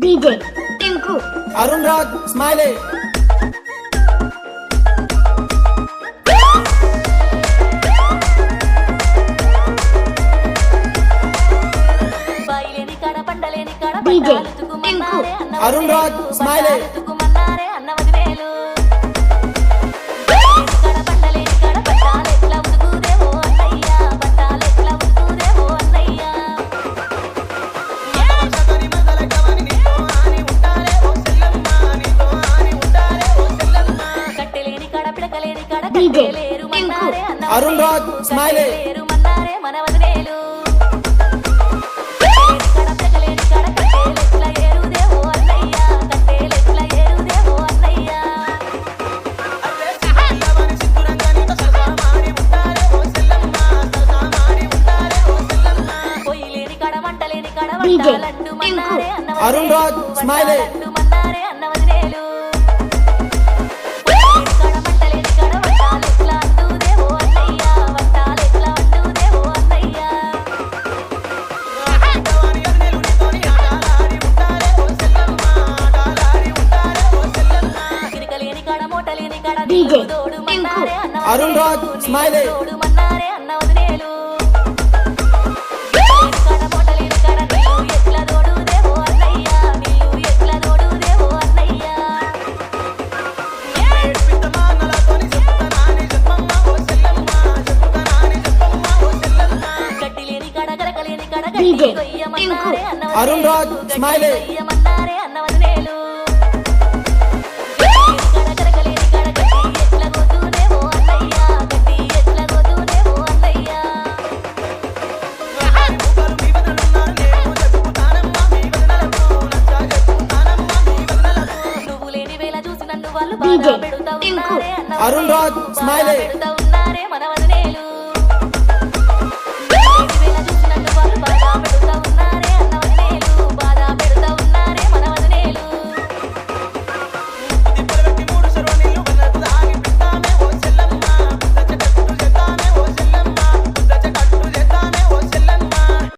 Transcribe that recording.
DJ Tinku Arun Raj Smiley DJ Tinku Arun Raj Smiley DJ Tinku Arun Raj Smiley DJ Tinku Arun Raj Smiley DJ Tinku Arun Raj Smiley DJ Tinku Arun Raj Smiley DJ Tinku Arun Raj Smiley